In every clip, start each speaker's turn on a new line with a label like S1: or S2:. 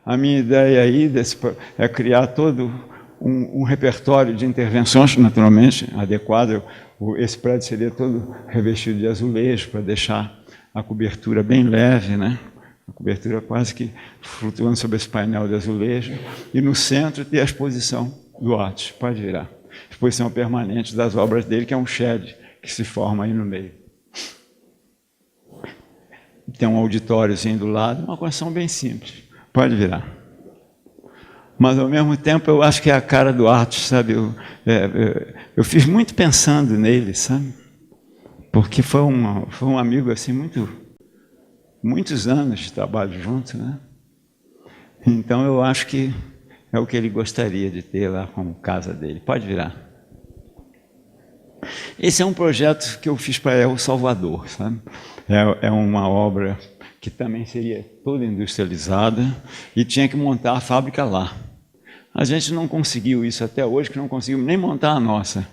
S1: A minha ideia aí é criar todo um repertório de intervenções, naturalmente, adequado. Esse prédio seria todo revestido de azulejo, para deixar a cobertura bem leve, né? A cobertura quase que flutuando sobre esse painel de azulejo. E no centro tem a exposição do Atos. Pode virar. Exposição permanente das obras dele, que é um shed que se forma aí no meio. Tem um auditóriozinho do lado, uma construção bem simples. Pode virar. Mas, ao mesmo tempo, eu acho que é a cara do Atos, sabe? Eu fiz muito pensando nele, sabe? Porque foi um amigo, assim, muitos anos de trabalho junto, né? Então, eu acho que é o que ele gostaria de ter lá como casa dele. Pode virar. Esse é um projeto que eu fiz para El Salvador, sabe? É uma obra que também seria toda industrializada e tinha que montar a fábrica lá. A gente não conseguiu isso até hoje, que não conseguimos nem montar a nossa.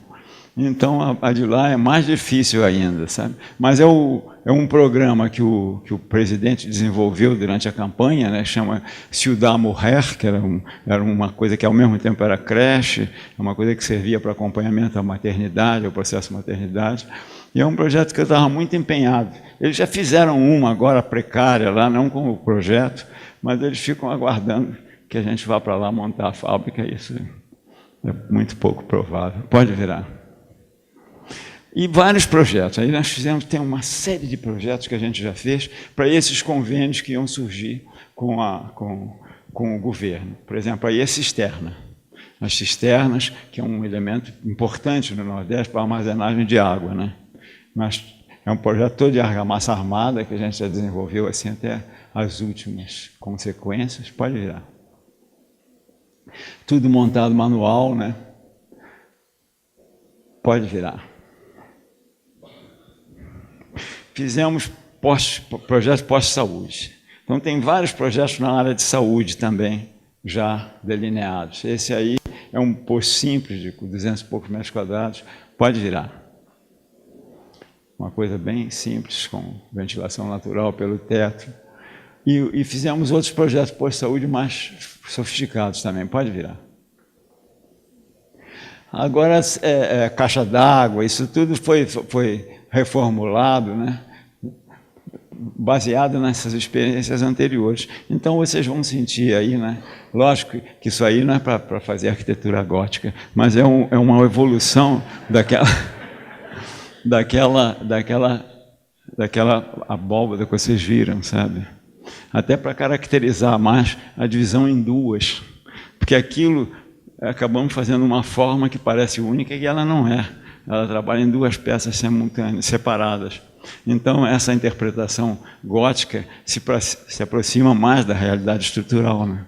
S1: Então, a de lá é mais difícil ainda, sabe? Mas é um programa que o presidente desenvolveu durante a campanha, né? Chama Ciudad Mujer, que era uma coisa que, ao mesmo tempo, era creche, uma coisa que servia para acompanhamento à maternidade, ao processo de maternidade. E é um projeto que eu estava muito empenhado. Eles já fizeram uma agora precária lá, não com o projeto, mas eles ficam aguardando que a gente vá para lá montar a fábrica. Isso é muito pouco provável. Pode virar. E vários projetos. Aí nós tem uma série de projetos que a gente já fez para esses convênios que iam surgir com o governo. Por exemplo, aí a cisterna. As cisternas, que é um elemento importante no Nordeste para a armazenagem de água, né? Mas é um projeto todo de argamassa armada que a gente já desenvolveu assim até as últimas consequências. Pode virar. Tudo montado manual, né? Pode virar. Fizemos projetos pós-saúde. Então, tem vários projetos na área de saúde também já delineados. Esse aí é um posto simples, de 200 e poucos metros quadrados. Pode virar. Uma coisa bem simples, com ventilação natural pelo teto. E fizemos outros projetos pós-saúde mais sofisticados também. Pode virar. Agora, caixa d'água, isso tudo foi reformulado, né? Baseado nessas experiências anteriores. Então, vocês vão sentir aí, né? Lógico que isso aí não é para fazer arquitetura gótica, mas é uma evolução daquela abóbada que vocês viram, sabe? Até para caracterizar mais a divisão em duas, porque aquilo acabamos fazendo uma forma que parece única e ela não é. Ela trabalha em duas peças simultâneas, separadas. Então, essa interpretação gótica se aproxima mais da realidade estrutural, né?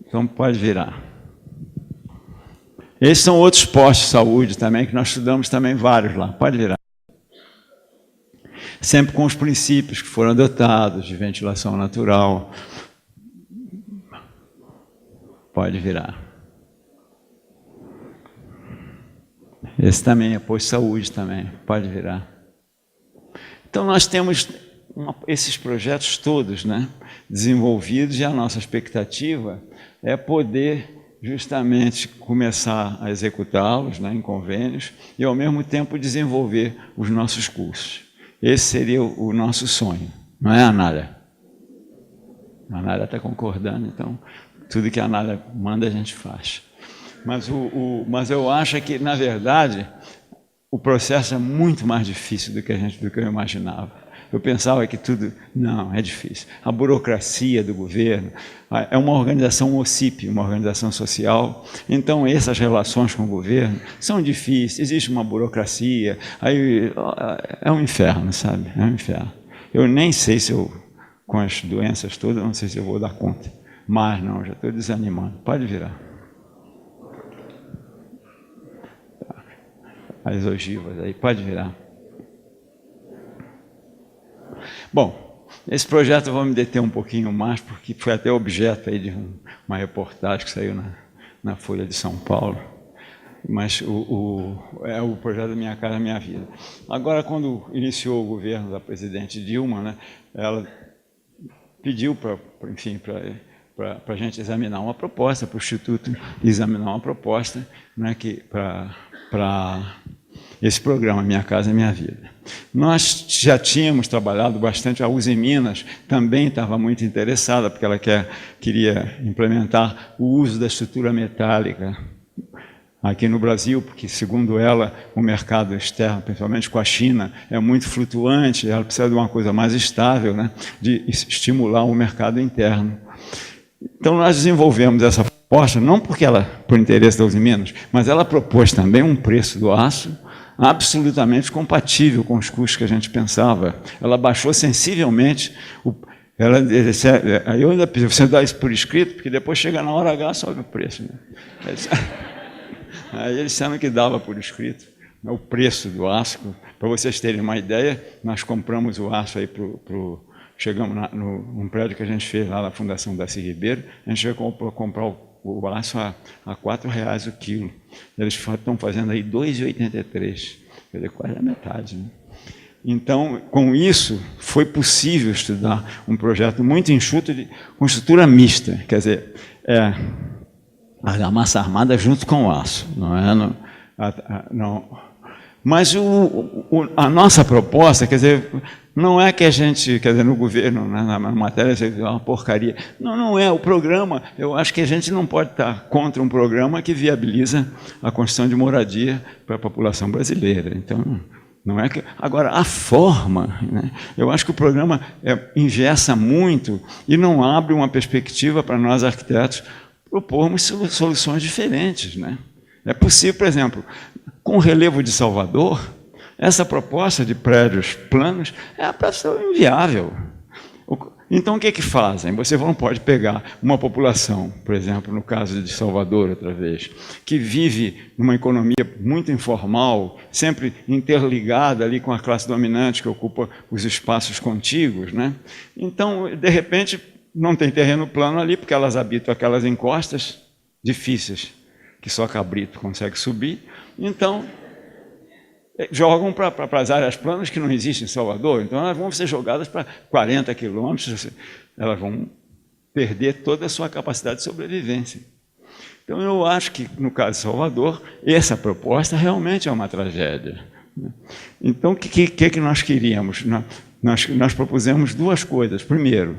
S1: Então, pode virar. Esses são outros postos de saúde também, que nós estudamos também vários lá. Pode virar. Sempre com os princípios que foram adotados, de ventilação natural. Pode virar. Esse também é posto de saúde também. Pode virar. Então, nós temos esses projetos todos, né, desenvolvidos, e a nossa expectativa é poder justamente começar a executá-los, né, em convênios e, ao mesmo tempo, desenvolver os nossos cursos. Esse seria o nosso sonho, não é, Anália? A Anália está concordando, então, tudo que a Anália manda a gente faz. Mas eu acho que, na verdade, o processo é muito mais difícil do que eu imaginava. Eu pensava que tudo... Não, é difícil. A burocracia do governo é uma organização OCIP, uma organização social. Então, essas relações com o governo são difíceis. Existe uma burocracia. Aí é um inferno, sabe? É um inferno. Eu nem sei se eu, com as doenças todas, não sei se eu vou dar conta. Mas não, já estou desanimando. Pode virar. As ogivas aí, pode virar. Bom, esse projeto eu vou me deter um pouquinho mais, porque foi até objeto aí de uma reportagem que saiu na Folha de São Paulo, mas é o projeto da Minha Casa Minha Vida. Agora, quando iniciou o governo da presidente Dilma, né, ela pediu para a gente examinar uma proposta, para o Instituto examinar uma proposta, né, para esse programa Minha Casa Minha Vida. Nós já tínhamos trabalhado bastante, a Uzi Minas também estava muito interessada, porque ela queria implementar o uso da estrutura metálica aqui no Brasil, porque, segundo ela, o mercado externo, principalmente com a China, é muito flutuante, ela precisa de uma coisa mais estável, né, de estimular o mercado interno. Então, nós desenvolvemos essa proposta, não porque ela, por interesse da Uzi Minas, mas ela propôs também um preço do aço absolutamente compatível com os custos que a gente pensava. Ela baixou sensivelmente. Eu ainda pedi, você dá isso por escrito, porque depois chega na hora H, sobe o preço. Né? Aí eles disseram que dava por escrito o preço do aço. Para vocês terem uma ideia, nós compramos o aço aí chegamos num prédio que a gente fez lá na Fundação Darcy Ribeiro, a gente chegou a comprar o aço a R$4 o quilo. Eles estão fazendo aí R$2,83, quer dizer, quase a metade. Né? Então, com isso, foi possível estudar um projeto muito enxuto com estrutura mista, quer dizer, argamassa armada junto com o aço, não é? Não. Mas a nossa proposta, quer dizer, não é que a gente, quer dizer, no governo, na matéria, é uma porcaria. Não é. O programa, eu acho que a gente não pode estar contra um programa que viabiliza a construção de moradia para a população brasileira. Então, não é que... Agora, a forma, né? Eu acho que o programa engessa muito e não abre uma perspectiva para nós, arquitetos, propormos soluções diferentes. Né? É possível, por exemplo, com o relevo de Salvador, essa proposta de prédios planos é a prática inviável. Então, o que fazem? Você não pode pegar uma população, por exemplo, no caso de Salvador, outra vez, que vive numa economia muito informal, sempre interligada ali com a classe dominante que ocupa os espaços contíguos. Né? Então, de repente, não tem terreno plano ali, porque elas habitam aquelas encostas difíceis, que só cabrito consegue subir. Então, jogam para as áreas planas que não existem em Salvador. Então, elas vão ser jogadas para 40 quilômetros, elas vão perder toda a sua capacidade de sobrevivência. Então, eu acho que, no caso de Salvador, essa proposta realmente é uma tragédia. Então, o que nós queríamos? Nós propusemos duas coisas. Primeiro,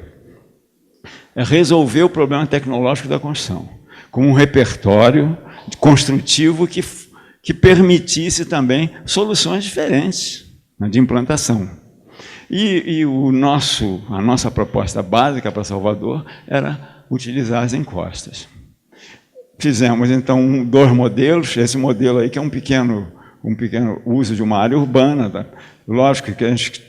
S1: resolver o problema tecnológico da construção, com um repertório construtivo que permitisse também soluções diferentes, né, de implantação. E a nossa proposta básica para Salvador era utilizar as encostas. Fizemos, então, 2 modelos. Esse modelo aí, que é um pequeno uso de uma área urbana. Tá? Lógico que a gente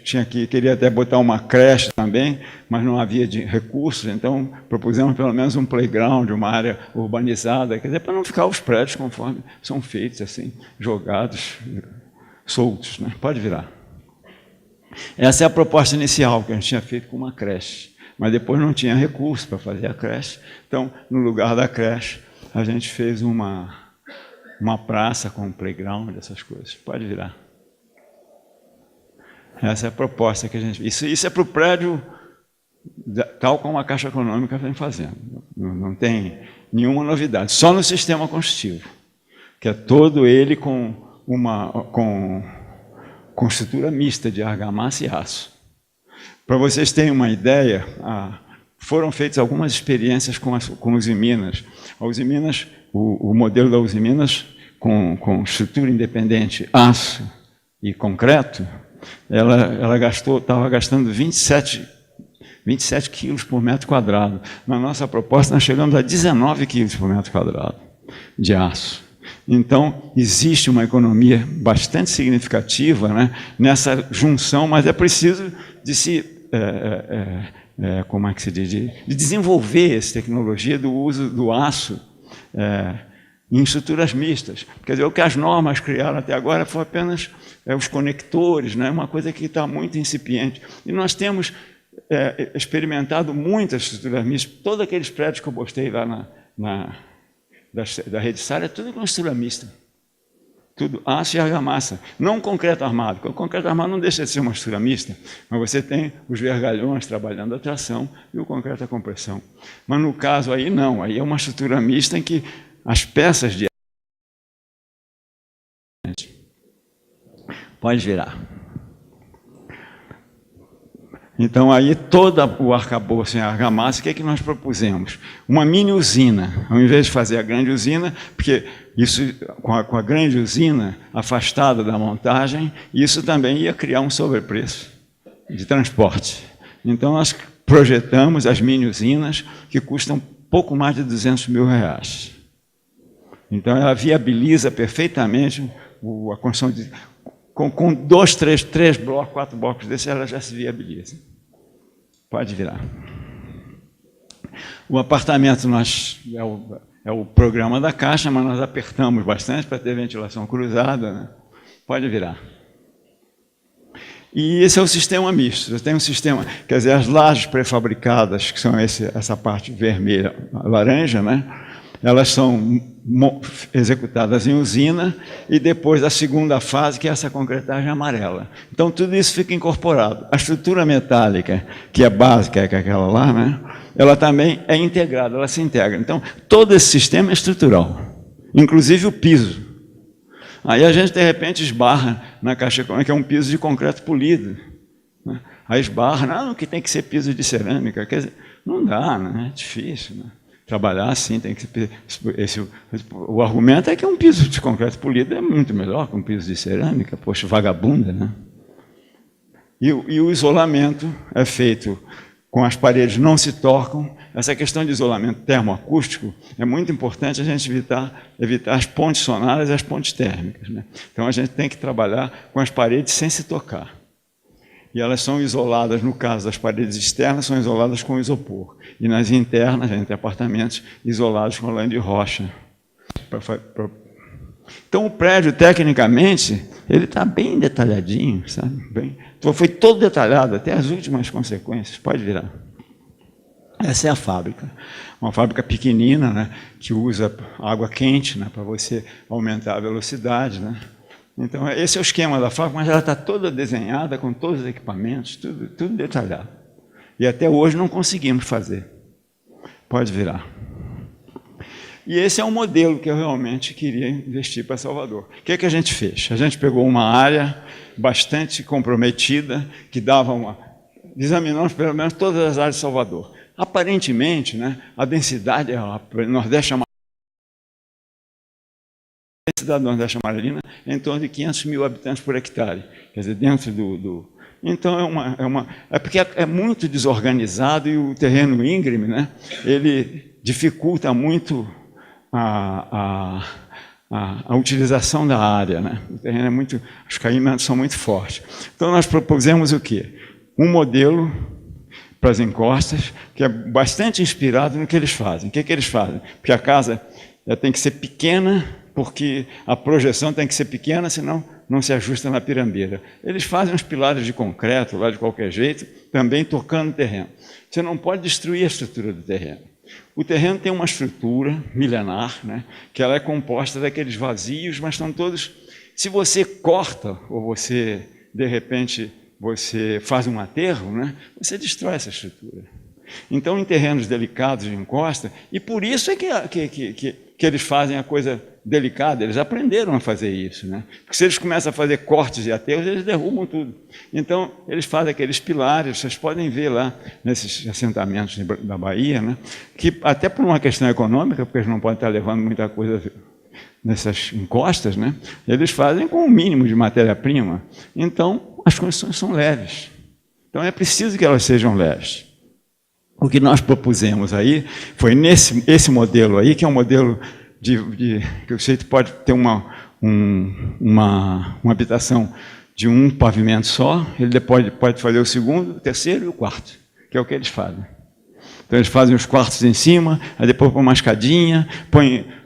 S1: queria até botar uma creche também, mas não havia recursos, então propusemos pelo menos um playground, uma área urbanizada, quer dizer, para não ficar os prédios conforme são feitos, assim, jogados, soltos. Né? Pode virar. Essa é a proposta inicial que a gente tinha feito com uma creche, mas depois não tinha recurso para fazer a creche, então, no lugar da creche, a gente fez uma praça com um playground, essas coisas. Pode virar. Essa é a proposta que a gente... Isso é para o prédio, tal como a Caixa Econômica vem fazendo. Não tem nenhuma novidade. Só no sistema construtivo, que é todo ele com estrutura mista de argamassa e aço. Para vocês terem uma ideia, foram feitas algumas experiências com a Uzi Minas. A Uzi Minas, o modelo da Uzi Minas, com estrutura independente, aço e concreto, ela estava gastando 27 quilos por metro quadrado. Na nossa proposta, nós chegamos a 19 quilos por metro quadrado de aço. Então, existe uma economia bastante significativa, né, nessa junção, mas é preciso de se... como é que se diz? De desenvolver essa tecnologia do uso do aço em estruturas mistas. Quer dizer, o que as normas criaram até agora foi apenas os conectores, né? Uma coisa que está muito incipiente. E nós temos experimentado muitas estruturas mistas. Todos aqueles prédios que eu postei lá da rede SAR é tudo com estrutura mista. Tudo aço e argamassa, não concreto armado, porque o concreto armado não deixa de ser uma estrutura mista, mas você tem os vergalhões trabalhando a tração e o concreto a compressão. Mas no caso aí não, aí é uma estrutura mista em que as peças de... Pode virar. Então, aí, todo o arcabouço em argamassa, o que é que nós propusemos? Uma mini usina, ao invés de fazer a grande usina, porque isso, com a grande usina afastada da montagem, isso também ia criar um sobrepreço de transporte. Então, nós projetamos as mini usinas, que custam pouco mais de R$200 mil. Então, ela viabiliza perfeitamente a construção de... Com 2, 3 blocos, 4 blocos desses, ela já se viabiliza. Pode virar. O apartamento é o programa da Caixa, mas nós apertamos bastante para ter ventilação cruzada, né? Pode virar. E esse é o sistema misto. Tem um sistema, quer dizer, as lajes pré-fabricadas, que são essa parte vermelha, laranja, né? Elas são executadas em usina e depois da segunda fase, que é essa concretagem amarela. Então, tudo isso fica incorporado. A estrutura metálica, que é básica, que é aquela lá, né? Ela também é integrada, ela se integra. Então, todo esse sistema é estrutural, inclusive o piso. Aí a gente, de repente, esbarra na caixa econômica, que é um piso de concreto polido, né? Aí esbarra, não, que tem que ser piso de cerâmica. Quer dizer, não dá, né? É difícil, né? Trabalhar assim, tem que ser... O argumento é que um piso de concreto polido é muito melhor que um piso de cerâmica, poxa, vagabunda, né? E o isolamento é feito com as paredes não se tocam. Essa questão de isolamento termoacústico é muito importante a gente evitar as pontes sonoras e as pontes térmicas, né? Então a gente tem que trabalhar com as paredes sem se tocar. E elas são isoladas, no caso das paredes externas, são isoladas com isopor. E nas internas, entre apartamentos, isolados com lã de rocha. Então, o prédio, tecnicamente, ele está bem detalhadinho, sabe? Então, foi todo detalhado, até as últimas consequências. Pode virar. Essa é a fábrica. Uma fábrica pequenina, né, que usa água quente, né, para você aumentar a velocidade, né? Então, esse é o esquema da fábrica, mas ela está toda desenhada, com todos os equipamentos, tudo detalhado. E até hoje não conseguimos fazer. Pode virar. E esse é um modelo que eu realmente queria investir para Salvador. O que é que a gente fez? A gente pegou uma área bastante comprometida, que dava uma... Examinamos pelo menos todas as áreas de Salvador. Aparentemente, né, a densidade, o Nordeste a cidade do Nordeste Amarelina é em torno de 500 mil habitantes por hectare. Quer dizer, dentro Então, é porque é muito desorganizado e o terreno íngreme, né, ele dificulta muito a utilização da área, né? O terreno é muito... Os caimentos são muito fortes. Então, nós propusemos o quê? Um modelo para as encostas, que é bastante inspirado no que eles fazem. O que é que eles fazem? Porque a casa tem que ser pequena, porque a projeção tem que ser pequena, senão não se ajusta na pirambeira. Eles fazem uns pilares de concreto, lá de qualquer jeito, também tocando o terreno. Você não pode destruir a estrutura do terreno. O terreno tem uma estrutura milenar, né, que ela é composta daqueles vazios, mas estão todos... Se você corta, ou você, de repente, você faz um aterro, né, você destrói essa estrutura. Então, em terrenos delicados de encosta, e por isso é que eles fazem a coisa delicada, eles aprenderam a fazer isso, né? Porque se eles começam a fazer cortes e aterros, eles derrubam tudo. Então, eles fazem aqueles pilares, vocês podem ver lá nesses assentamentos da Bahia, né, que até por uma questão econômica, porque eles não podem estar levando muita coisa nessas encostas, né, eles fazem com o mínimo de matéria-prima. Então, as construções são leves. Então, é preciso que elas sejam leves. O que nós propusemos aí foi esse modelo aí, que é um modelo que o sujeito pode ter uma habitação de um pavimento só, ele pode fazer o segundo, o terceiro e o quarto, que é o que eles fazem. Então, eles fazem os quartos em cima, aí depois põem uma escadinha,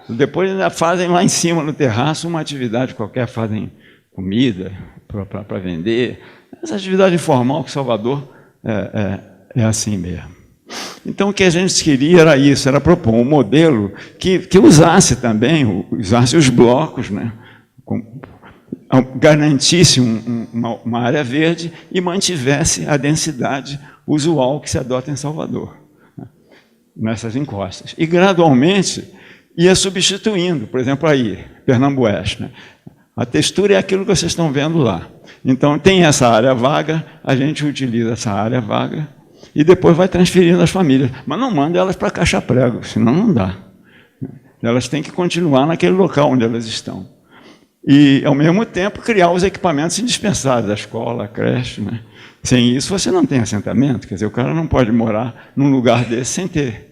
S1: depois ainda fazem lá em cima, no terraço, uma atividade qualquer, fazem comida para vender. Essa atividade informal que Salvador é assim mesmo. Então, o que a gente queria era isso, era propor um modelo que usasse também, usasse os blocos, né, garantisse uma área verde e mantivesse a densidade usual que se adota em Salvador, né, nessas encostas. E, gradualmente, ia substituindo, por exemplo, aí, Pernambués, né? A textura é aquilo que vocês estão vendo lá. Então, tem essa área vaga, a gente utiliza essa área vaga e depois vai transferindo as famílias. Mas não manda elas para Caixa-Prego, senão não dá. Elas têm que continuar naquele local onde elas estão. E, ao mesmo tempo, criar os equipamentos indispensáveis, a escola, a creche, né? Sem isso, você não tem assentamento. Quer dizer, o cara não pode morar num lugar desse sem ter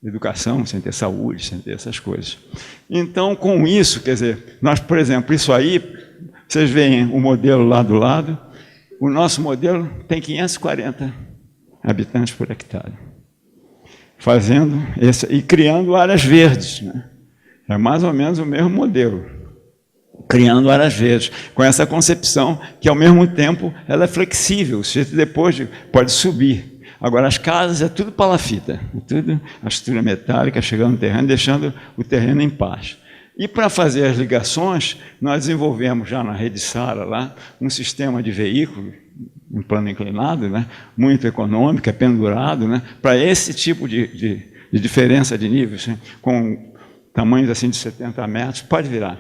S1: educação, sem ter saúde, sem ter essas coisas. Então, com isso, quer dizer, nós, por exemplo, isso aí, vocês veem o modelo lá do lado, o nosso modelo tem 540 habitantes por hectare, fazendo e criando áreas verdes, né? É mais ou menos o mesmo modelo, criando áreas verdes, com essa concepção que, ao mesmo tempo, ela é flexível, você depois pode subir. Agora, as casas é tudo palafita, é tudo a estrutura metálica chegando no terreno, deixando o terreno em paz. E para fazer as ligações, nós desenvolvemos já na rede Sara lá um sistema de veículo em plano inclinado, né, muito econômico, é pendurado, né, para esse tipo de diferença de níveis, né, com tamanhos assim de 70 metros, pode virar.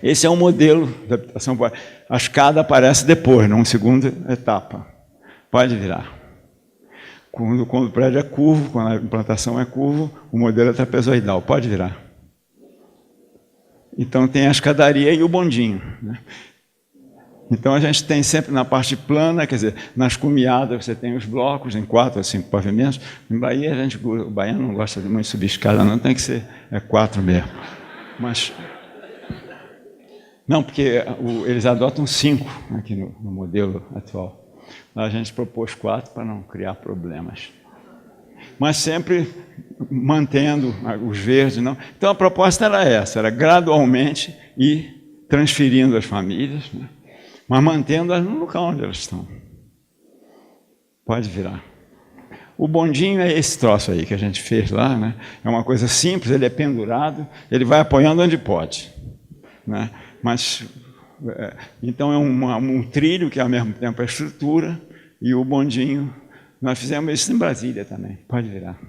S1: Esse é o modelo da habitação. A escada aparece depois, numa segunda etapa. Pode virar. Quando o prédio é curvo, quando a implantação é curvo, o modelo é trapezoidal. Pode virar. Então, tem a escadaria e o bondinho, né? Então, a gente tem sempre na parte plana, quer dizer, nas cumeadas você tem os blocos em 4 ou 5 pavimentos. Em Bahia, o baiano não gosta muito de subir escada, não, tem que ser 4 mesmo. Mas, não, porque eles adotam 5 aqui no modelo atual. A gente propôs 4 para não criar problemas. Mas sempre mantendo os verdes. Não. Então, a proposta era essa, era gradualmente ir transferindo as famílias, né, mas mantendo-as no local onde elas estão. Pode virar. O bondinho é esse troço aí que a gente fez lá, né? É uma coisa simples, ele é pendurado, ele vai apoiando onde pode, né? Mas... então, é um trilho que, ao mesmo tempo, é estrutura, e o bondinho, nós fizemos isso em Brasília também, pode virar.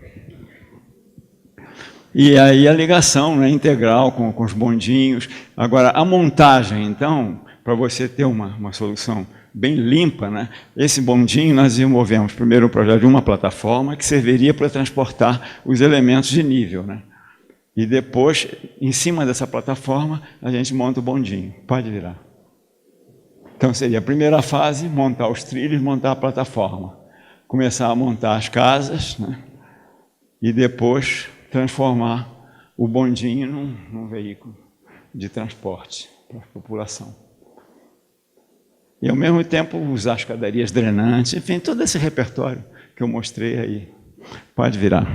S1: E aí a ligação, né, integral com os bondinhos. Agora, a montagem, então, para você ter uma solução bem limpa, né, esse bondinho nós desenvolvemos primeiro um projeto de uma plataforma que serviria para transportar os elementos de nível, né? E depois, em cima dessa plataforma, a gente monta o bondinho. Pode virar. Então, seria a primeira fase, montar os trilhos, montar a plataforma. Começar a montar as casas, né? E depois transformar o bondinho num veículo de transporte para a população. E, ao mesmo tempo, usar as escadarias drenantes, enfim, todo esse repertório que eu mostrei aí. Pode virar.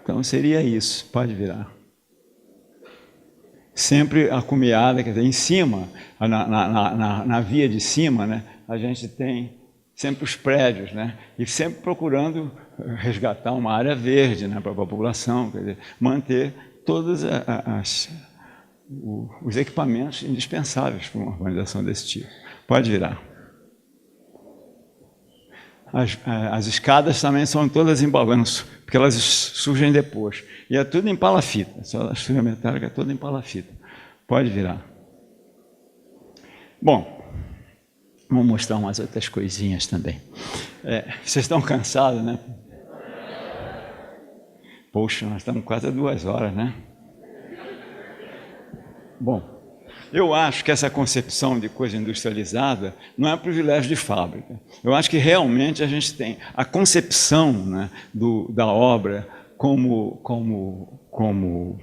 S1: Então, seria isso, pode virar. Sempre a cumeada, quer dizer, em cima, na via de cima, né, a gente tem sempre os prédios, né, e sempre procurando resgatar uma área verde, né, para a população, quer dizer, manter todos os equipamentos indispensáveis para uma organização desse tipo. Pode virar. As escadas também são todas em balanço, porque elas surgem depois. E é tudo em palafita, só a estrutura metálica é toda em palafita. Pode virar. Bom, vou mostrar umas outras coisinhas também. Vocês estão cansados, né? Poxa, nós estamos quase a 2 horas, né? Bom, eu acho que essa concepção de coisa industrializada não é privilégio de fábrica. Eu acho que realmente a gente tem a concepção, né, da obra como o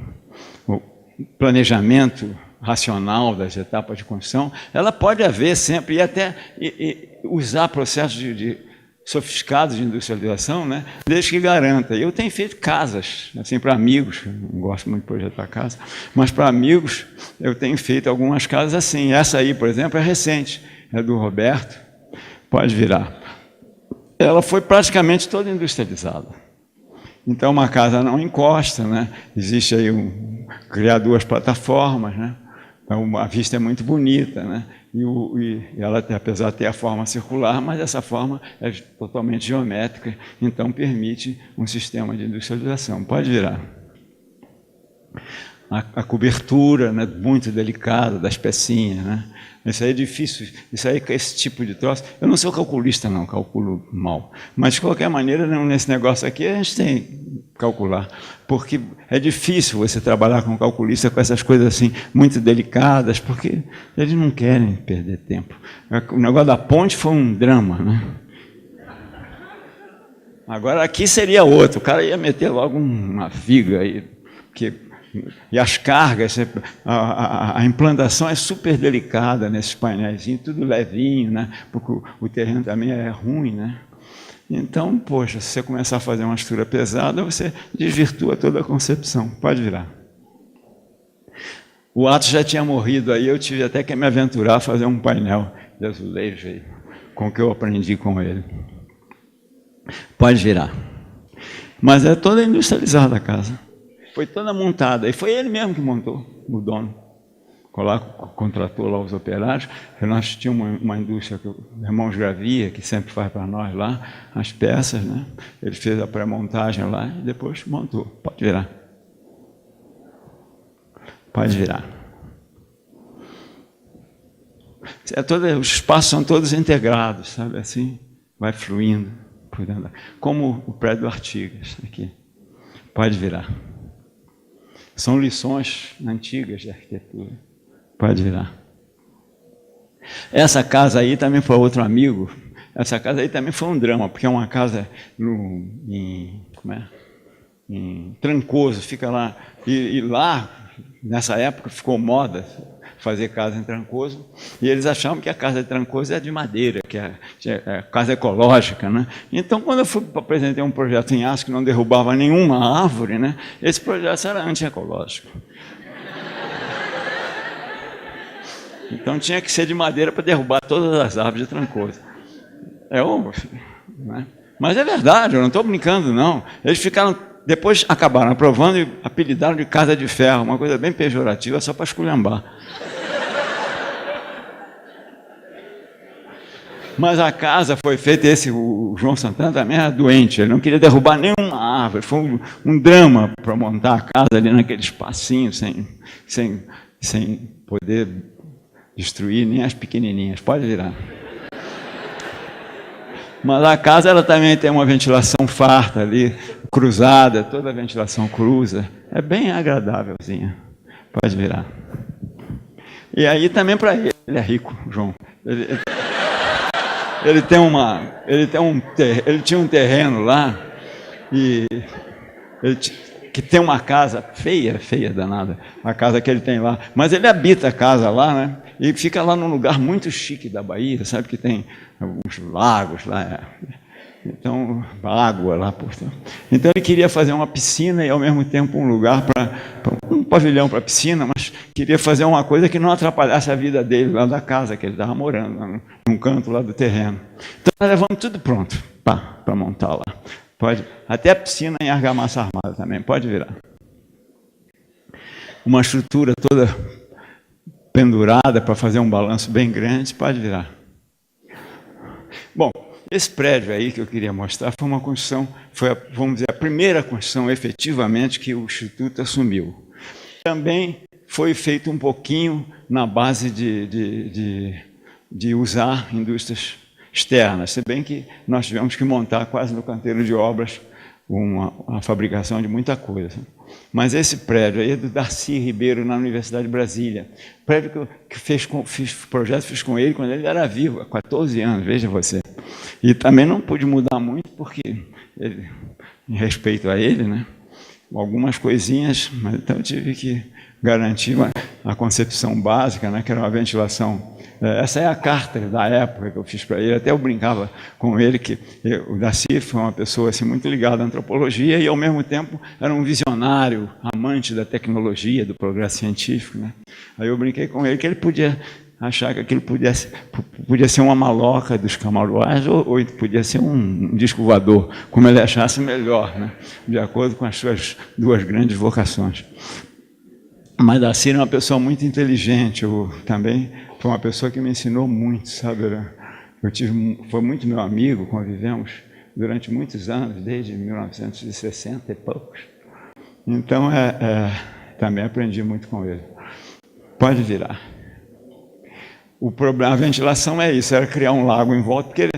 S1: planejamento racional das etapas de construção. Ela pode haver sempre e até usar processos sofisticados de industrialização, né, desde que garanta. Eu tenho feito casas, assim, para amigos, não gosto muito de projetar casa, mas para amigos eu tenho feito algumas casas assim. Essa aí, por exemplo, é recente, é do Roberto, pode virar. Ela foi praticamente toda industrializada. Então, uma casa não encosta, né? Existe aí criar duas plataformas, né? Então, a vista é muito bonita, né? E ela, apesar de ter a forma circular, mas essa forma é totalmente geométrica, então permite um sistema de industrialização. Pode virar. A cobertura, né, muito delicada das pecinhas, né? Isso aí é difícil, isso aí com esse tipo de troço. Eu não sou calculista, não, calculo mal. Mas, de qualquer maneira, nesse negócio aqui, a gente tem que calcular. Porque é difícil você trabalhar com calculista com essas coisas assim, muito delicadas, porque eles não querem perder tempo. O negócio da ponte foi um drama, né? Agora, aqui seria outro. O cara ia meter logo uma viga aí, porque... E as cargas, a implantação é super delicada nesses painéis, tudo levinho, né? Porque o terreno também é ruim, né? Então, poxa, se você começar a fazer uma estrutura pesada, você desvirtua toda a concepção. Pode virar. O Atos já tinha morrido aí, eu tive até que me aventurar a fazer um painel de azulejo aí, com o que eu aprendi com ele. Pode virar. Mas é toda industrializada a casa. Foi toda montada, e foi ele mesmo que montou, o dono. Contratou lá os operários. Nós tínhamos uma indústria que o Irmãos Gravia, que sempre faz para nós lá, as peças, né? Ele fez a pré-montagem lá e depois montou. Pode virar. Pode virar. Os espaços são todos integrados, sabe assim? Vai fluindo por dentro. Como o prédio do Artigas, aqui. Pode virar. São lições antigas de arquitetura. Pode virar. Essa casa aí também foi outro amigo. Essa casa aí também foi um drama, porque é uma casa em Trancoso, fica lá. E lá, nessa época, ficou moda fazer casa em Trancoso, e eles achavam que a casa de Trancoso é de madeira, que é casa ecológica, né? Então, quando eu apresentei um projeto em aço que não derrubava nenhuma árvore, né? Esse projeto era antiecológico. Então, tinha que ser de madeira para derrubar todas as árvores de Trancoso. Né? Mas é verdade, eu não estou brincando, não. Eles ficaram, depois acabaram aprovando e apelidaram de casa de ferro, uma coisa bem pejorativa, só para esculhambar. Mas a casa foi feita, o João Santana também era doente, ele não queria derrubar nenhuma árvore, foi um drama para montar a casa ali naquele espacinho, sem poder destruir nem as pequenininhas. Pode virar. Mas a casa ela também tem uma ventilação farta ali, cruzada, toda a ventilação cruza, é bem agradávelzinha. Pode virar. E aí também para ele é rico, João. Ele tinha um terreno lá e que tem uma casa feia danada, a casa que ele tem lá. Mas ele habita a casa lá, né? E fica lá num lugar muito chique da Bahia, sabe que tem alguns lagos lá, então água lá por cima. Então ele queria fazer uma piscina e ao mesmo tempo um lugar um pavilhão para a piscina, mas queria fazer uma coisa que não atrapalhasse a vida dele lá da casa que ele estava morando, num canto lá do terreno. Então nós levamos tudo pronto para montar lá. Pode, até a piscina em argamassa armada também, pode virar. Uma estrutura toda pendurada para fazer um balanço bem grande, pode virar. Bom, esse prédio aí que eu queria mostrar foi uma construção, vamos dizer, a primeira construção efetivamente que o Instituto assumiu. Também foi feito um pouquinho na base de usar indústrias externas, se bem que nós tivemos que montar quase no canteiro de obras a fabricação de muita coisa. Mas esse prédio aí é do Darcy Ribeiro, na Universidade de Brasília. Prédio que fiz com ele quando ele era vivo, há 14 anos, veja você. E também não pude mudar muito, porque, em respeito a ele, né? Algumas coisinhas, mas então eu tive que garantir a concepção básica, né? Que era uma ventilação. Essa é a carta da época que eu fiz para ele. Até eu brincava com ele que o Darcy foi uma pessoa assim, muito ligada à antropologia e, ao mesmo tempo, era um visionário, amante da tecnologia, do progresso científico, né? Aí eu brinquei com ele que ele podia achar que aquilo podia ser uma maloca dos camaroás ou podia ser um disco voador, como ele achasse melhor, né? De acordo com as suas duas grandes vocações. Mas Darcy era uma pessoa muito inteligente, também foi uma pessoa que me ensinou muito, sabe? Foi muito meu amigo, convivemos durante muitos anos, desde 1960 e poucos. Então, também aprendi muito com ele. Pode virar. O problema, a ventilação é isso, era criar um lago em volta, porque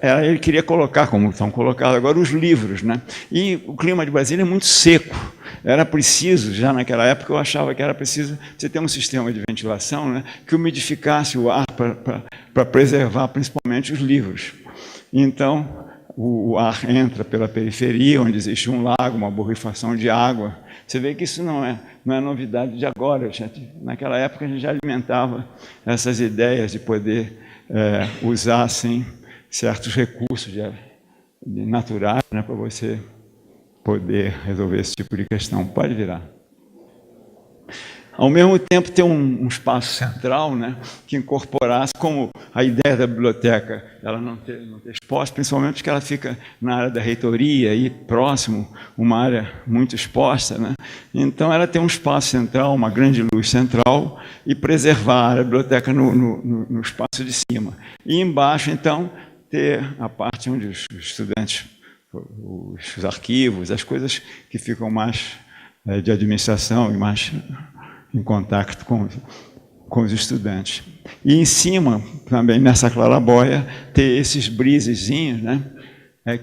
S1: ele queria colocar, como estão colocados agora, os livros, né? E o clima de Brasília é muito seco. Era preciso, já naquela época eu achava que era preciso você ter um sistema de ventilação, né, que umidificasse o ar para preservar principalmente os livros. Então, o ar entra pela periferia, onde existe um lago, uma borrifação de água. Você vê que isso não é novidade de agora. Naquela época a gente já alimentava essas ideias de poder usar assim, certos recursos naturais, né, para você poder resolver esse tipo de questão. Pode virar. Ao mesmo tempo, ter um espaço central, né, que incorporasse, como a ideia da biblioteca, ela não ter exposta, principalmente porque ela fica na área da reitoria, aí próximo, uma área muito exposta, né? Então, ela tem um espaço central, uma grande luz central, e preservar a biblioteca no espaço de cima. E embaixo, então, ter a parte onde os estudantes, os arquivos, as coisas que ficam mais de administração e mais em contato com os estudantes. E em cima, também nessa clarabóia, ter esses brisezinhos, né,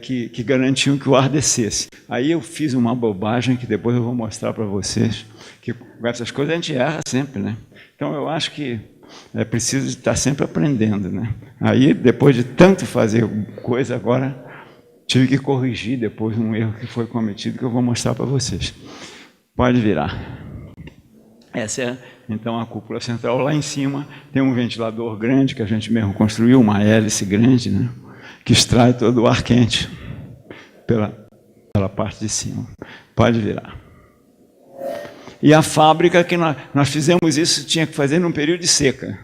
S1: que garantiam que o ar descesse. Aí eu fiz uma bobagem que depois eu vou mostrar para vocês, que com essas coisas a gente erra sempre, né? Então eu acho que é preciso estar sempre aprendendo, né? Aí, depois de tanto fazer coisa, agora tive que corrigir depois um erro que foi cometido, que eu vou mostrar para vocês. Pode virar. Essa é, então, a cúpula central. Lá em cima tem um ventilador grande, que a gente mesmo construiu, uma hélice grande, né, que extrai todo o ar quente pela parte de cima. Pode virar. E a fábrica, que nós fizemos isso, tinha que fazer num período de seca.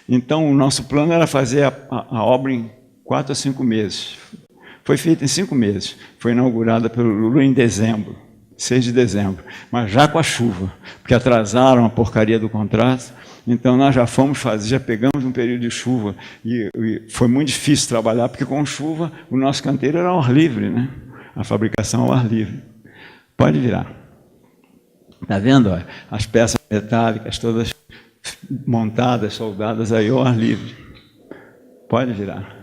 S1: Então, o nosso plano era fazer a obra em 4 a 5 meses. Foi feita em 5 meses. Foi inaugurada pelo Lula em dezembro. 6 de dezembro, mas já com a chuva, porque atrasaram a porcaria do contrato. Então nós já fomos fazer, já pegamos um período de chuva e foi muito difícil trabalhar, porque com chuva o nosso canteiro era ao ar livre, né? A fabricação ao ar livre. Pode virar. Está vendo? Ó, as peças metálicas todas montadas, soldadas aí ao ar livre. Pode virar.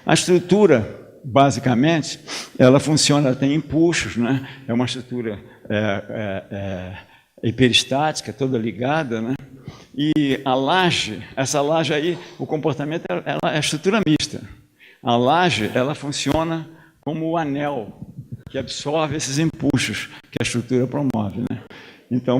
S1: A estrutura, basicamente, ela funciona, ela tem empuxos, né? É uma estrutura hiperestática, toda ligada, né? E a laje, essa laje aí, o comportamento ela é estrutura mista. A laje, ela funciona como o anel que absorve esses empuxos que a estrutura promove, né? Então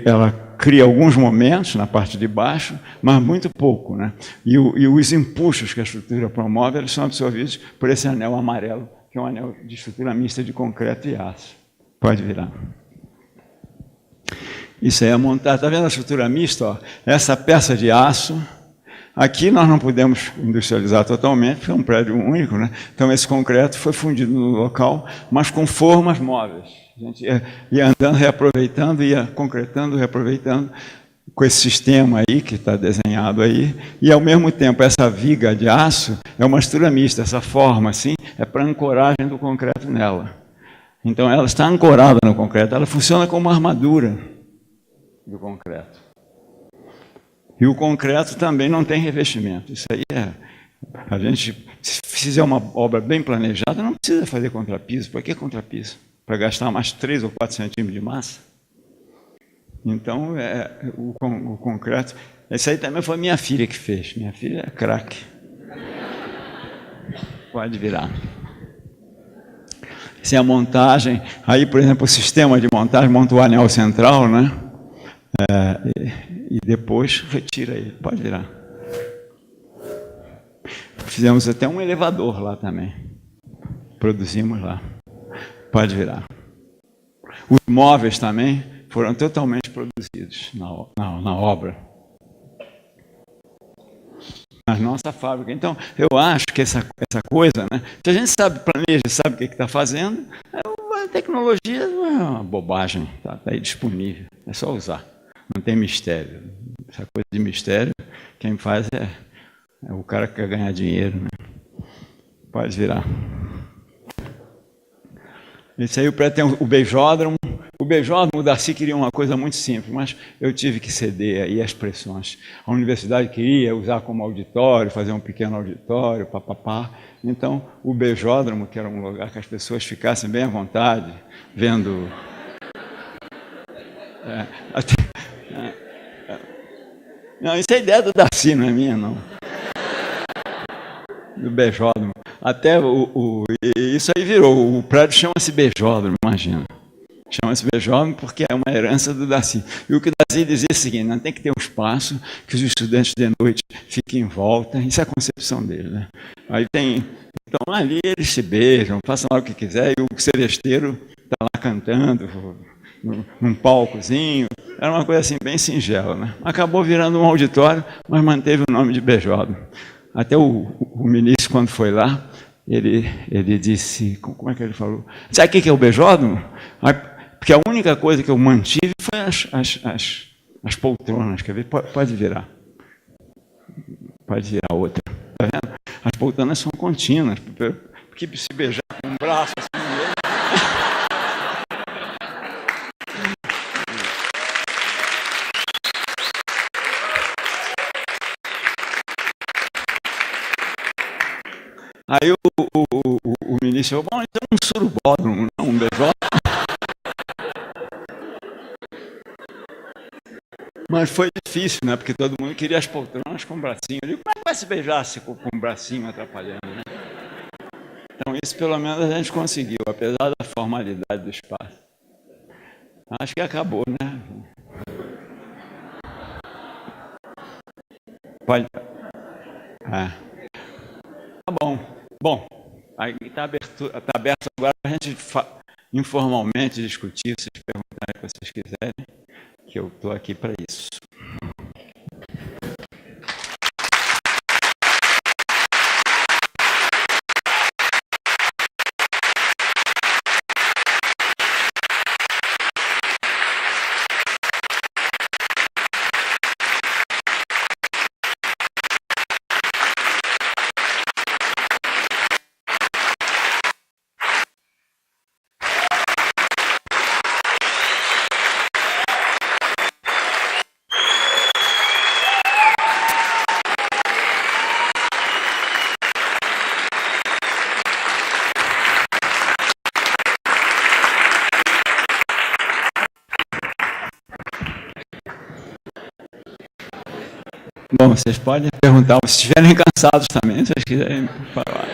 S1: ela cria alguns momentos na parte de baixo, mas muito pouco, né? E os empuxos que a estrutura promove, eles são absorvidos por esse anel amarelo, que é um anel de estrutura mista de concreto e aço. Pode virar. Isso aí é montar, está vendo a estrutura mista? Ó? Essa peça de aço, aqui nós não pudemos industrializar totalmente, porque é um prédio único, né? Então esse concreto foi fundido no local, mas com formas móveis. A gente ia andando, reaproveitando, ia concretando, reaproveitando, com esse sistema aí, que está desenhado aí, e ao mesmo tempo essa viga de aço é uma estrutura mista, essa forma assim, é para ancoragem do concreto nela. Então ela está ancorada no concreto, ela funciona como uma armadura do concreto. E o concreto também não tem revestimento. Isso aí a gente, se fizer uma obra bem planejada, não precisa fazer contrapiso. Para que contrapiso? Para gastar mais 3 ou 4 centímetros de massa? Então, o concreto... Esse aí também foi minha filha que fez. Minha filha é craque. Pode virar. Essa é a montagem. Aí, por exemplo, o sistema de montagem, monta o anel central, né? E depois retira ele. Pode virar. Fizemos até um elevador lá também. Produzimos lá. Pode virar. Os móveis também foram totalmente produzidos na obra, na nossa fábrica. Então, eu acho que essa coisa, né? Se a gente planeja, sabe o que está fazendo, a tecnologia não é uma bobagem, está aí disponível, é só usar, não tem mistério. Essa coisa de mistério, quem faz é o cara que quer ganhar dinheiro, né? Pode virar. Esse aí tem o beijódromo. O beijódromo, o Darcy queria uma coisa muito simples, mas eu tive que ceder aí às pressões. A universidade queria usar como auditório, fazer um pequeno auditório, papapá. Então, o beijódromo, que era um lugar que as pessoas ficassem bem à vontade, vendo... Não, isso é ideia do Darcy, não é minha, não. Do beijódromo. Até isso aí virou, o prédio chama-se beijódromo, imagina. Chama-se beijódromo porque é uma herança do Darcy. E o que o Darcy dizia é o seguinte: não tem que ter um espaço que os estudantes de noite fiquem em volta. Isso é a concepção dele, né? Aí tem... Então ali eles se beijam, façam lá o que quiser, e o seresteiro está lá cantando num palcozinho. Era uma coisa assim bem singela, né? Acabou virando um auditório, mas manteve o nome de beijódromo. Até o ministro, quando foi lá, ele disse, como é que ele falou? Sabe o que é o beijódromo? Porque a única coisa que eu mantive foi as poltronas. Quer ver? Pode virar. Pode virar outra. Tá vendo? As poltronas são contínuas. Porque se beijar com um braço assim... Aí o ministro falou, bom, então um surubódromo, não um beijódromo. Mas foi difícil, né? Porque todo mundo queria as poltronas com o bracinho. Eu digo, como é que vai se beijar se com o bracinho atrapalhando, né? Então isso pelo menos a gente conseguiu, apesar da formalidade do espaço. Acho que acabou, né? Pode. Tá bom. Bom, aí está aberto agora para a gente informalmente discutir, se vocês perguntarem o que vocês quiserem, que eu estou aqui para isso. Bom, vocês podem perguntar, se estiverem cansados também, se vocês quiserem falar.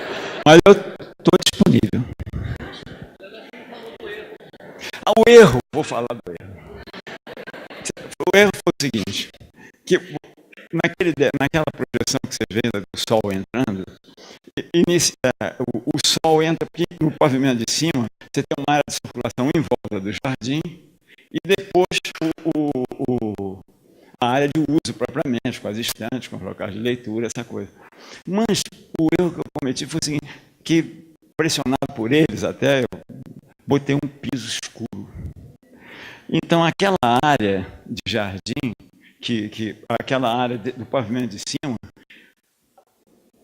S1: Mas eu estou disponível. O erro, vou falar do erro. O erro foi o seguinte, que naquela projeção que você vê do Sol entrando, o Sol entra porque no pavimento de cima você tem uma área de circulação em volta do jardim e depois a área de uso propriamente, com as estantes, com os locais de leitura, essa coisa. Mas o erro que eu cometi foi o seguinte, que pressionado por eles até, eu botei um piso escuro. Então aquela área de jardim, aquela área do pavimento de cima,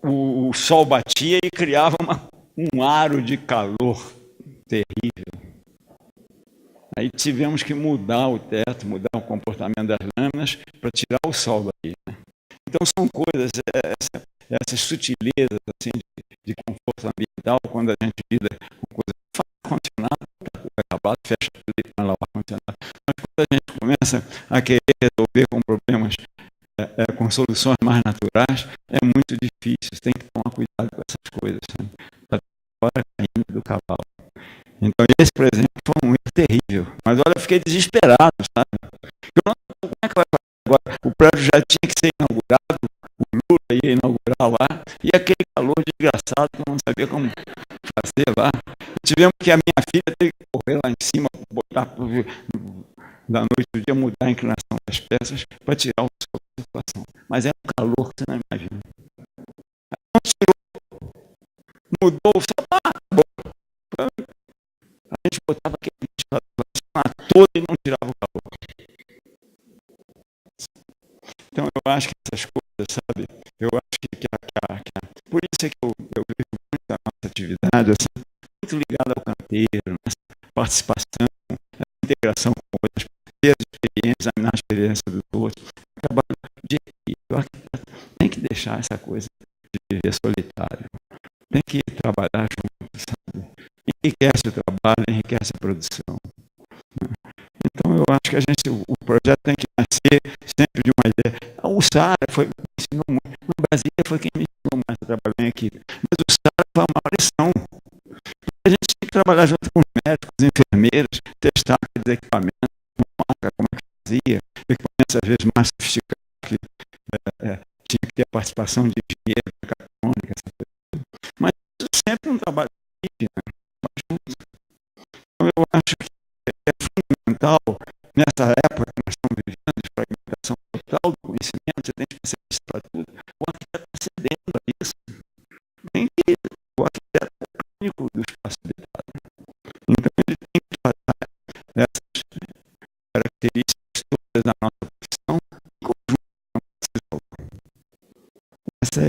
S1: o sol batia e criava um aro de calor terrível. Aí tivemos que mudar o teto, mudar o comportamento das lâminas para tirar o sol daí, né? Então são coisas, essas sutilezas assim, de conforto ambiental, quando a gente lida com coisas ar-condicionado, acabado, fecha tudo e põe lá o ar-condicionado. Mas quando a gente começa a querer resolver com problemas, com soluções mais naturais, é muito difícil, você tem que tomar cuidado com essas coisas, né? Para fora caindo do cavalo. Então esse, por exemplo, foi um erro terrível. Mas olha, eu fiquei desesperado, sabe? Eu não sei como é que vai fazer agora. O prédio já tinha que ser inaugurado, o Lula ia inaugurar lá, e aquele calor desgraçado que eu não sabia como fazer lá. Tivemos que a minha filha teve que correr lá em cima, botar da noite do dia, mudar a inclinação das peças para tirar o sol da circulação. Mas é um calor que você não imagina. Não tirou, mudou, só acabou. A gente botava aquele ventilador todo e não tirava o calor. Então, eu acho que essas coisas, sabe? Eu acho que por isso é que eu vejo muito a nossa atividade assim, muito ligada ao canteiro, nessa participação, nessa integração com outras, ter as experiências, examinar a experiência dos outros, trabalho de equipe. Eu acho que tem que deixar essa coisa de viver solitário. Tem que trabalhar junto, sabe? Enriquece o trabalho, enriquece a produção. Então, eu acho que o projeto tem que nascer sempre de uma ideia. O Sara me ensinou muito. No Brasil foi quem me ensinou mais a trabalhar em equipe. Mas o Sara foi a maior lição. A gente tem que trabalhar junto com os médicos, os enfermeiros, testar aqueles equipamentos, como é que fazia, equipamentos às vezes mais sofisticados, que tinha que ter a participação de engenheiro, mecatrônica, essa coisa. Mas sempre um trabalho de equipe, né? Então, eu acho que é fundamental, nessa época que nós estamos vivendo, de fragmentação total do conhecimento, você tem especialista para tudo, o arquiteto está cedendo a isso. Nem que o arquiteto é o único do espaço habitado. Então, ele tem que tratar essas características todas da nossa profissão em conjunto com o Essa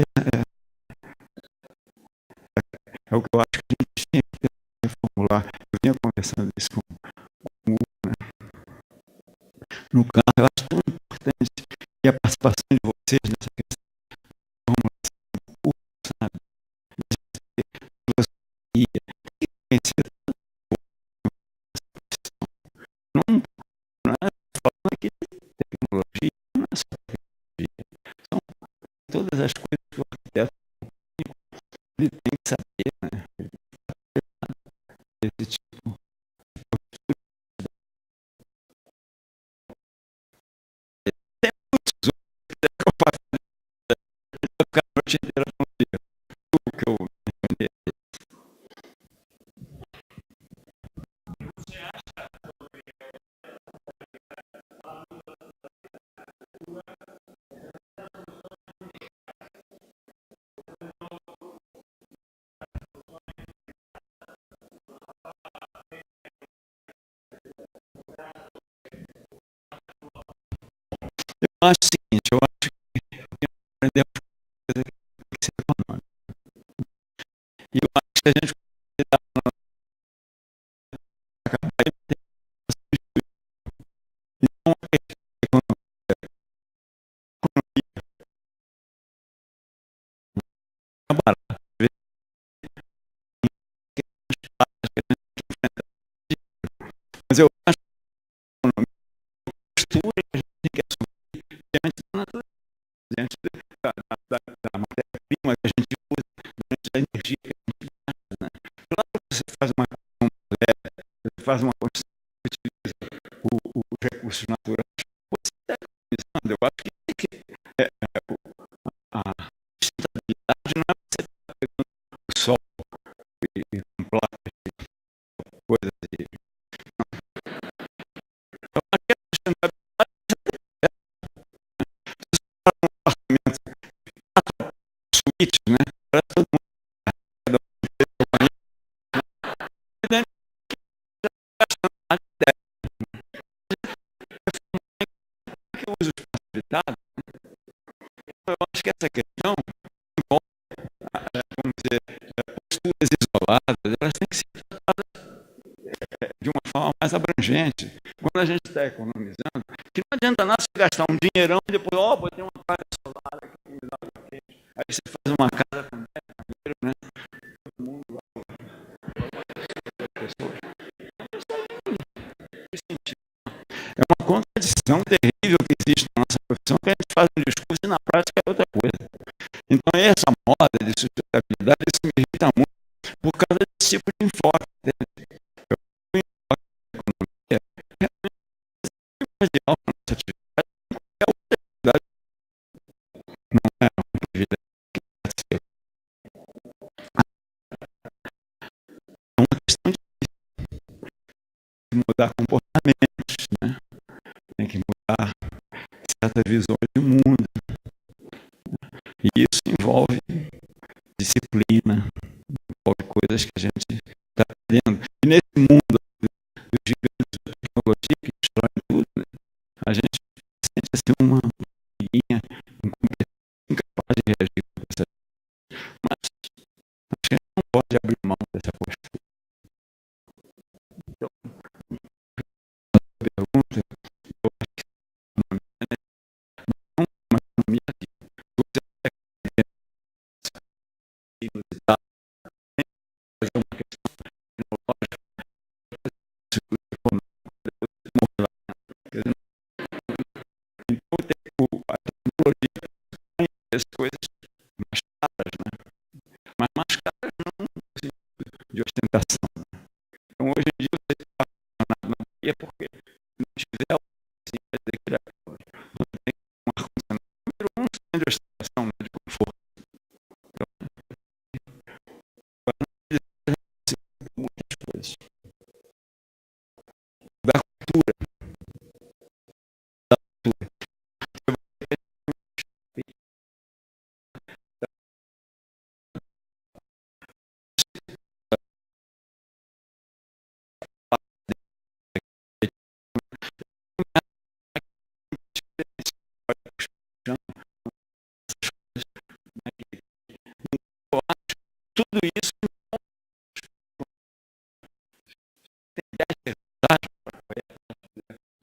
S1: é o que eu acho que a gente tinha que reformular. Eu vinha conversando isso com o Hugo, né? No carro, eu acho tão importante e a participação de vocês nessa questão de formulação do curso, sabe? De filosofia, de conhecer não é falando aqui de tecnologia, não é só tecnologia, são todas as coisas que o arquiteto ele tem que saber, né? Esse tipo. Tem muitos outros que eu faço, eu ficar a noite inteira com tudo que eu entender. Eu acho o seguinte, eu acho que aprender a fazer tem que ser econômico. E eu acho que a gente acabar de ter então a economia é barata. Mas eu acho que a economia postura a gente tem que assumir diante da natureza, diante da matéria-prima que a gente usa, diante da energia que a gente gasta, né? Claro que você faz uma construção leve, você faz uma construção que utiliza os recursos naturais, você está economizando. Eu acho que a sustentabilidade não é você estar pegando o sol e com placas de coisas. Eu acho que a sustentabilidade é um apartamento, suíte, né? Para todo mundo. Que usa o espaço habitado, eu acho que essa questão vamos dizer, posturas isoladas, elas têm que ser tratadas de uma forma mais abrangente. Quando a gente está economizando, que não adianta nada você gastar um dinheirão e depois, botei uma placa solar aqui, aí você faz uma casa com 10 dinheiro, né? Todo mundo lá, pessoas. É uma contradição terrível que existe na nossa profissão, que a gente faz um discurso e na prática é outra coisa. Então, essa moda de sustentabilidade, isso me irrita muito por causa desse tipo de enfoque. O enfoque da economia é realmente primordial para a nossa atividade, é outra atividade, não é uma atividade que pode ser. É uma questão de mudar comportamentos, né? nossas visões de mundo. E isso envolve disciplina, envolve coisas que a gente está aprendendo. E nesse mundo dos gigantes da tecnologia que destrói tudo, né, a gente sente assim uma formiguinha incapaz de reagir com essa. Mas acho que a gente não pode abrir mão dessa postura. Então, a pergunta, eu acho que não é uma economia que você inusitada, fazer uma questão tecnológica, então a tecnologia as coisas mais caras, né? Mas mais caras não de ostentação. Então hoje em dia você está na Bahia porque não tiver assim, vai dizer que não tem um ar-condicionado. Número um, sonho de ostentação, né, de conforto. Então, muitas coisas. Da cultura. Tudo isso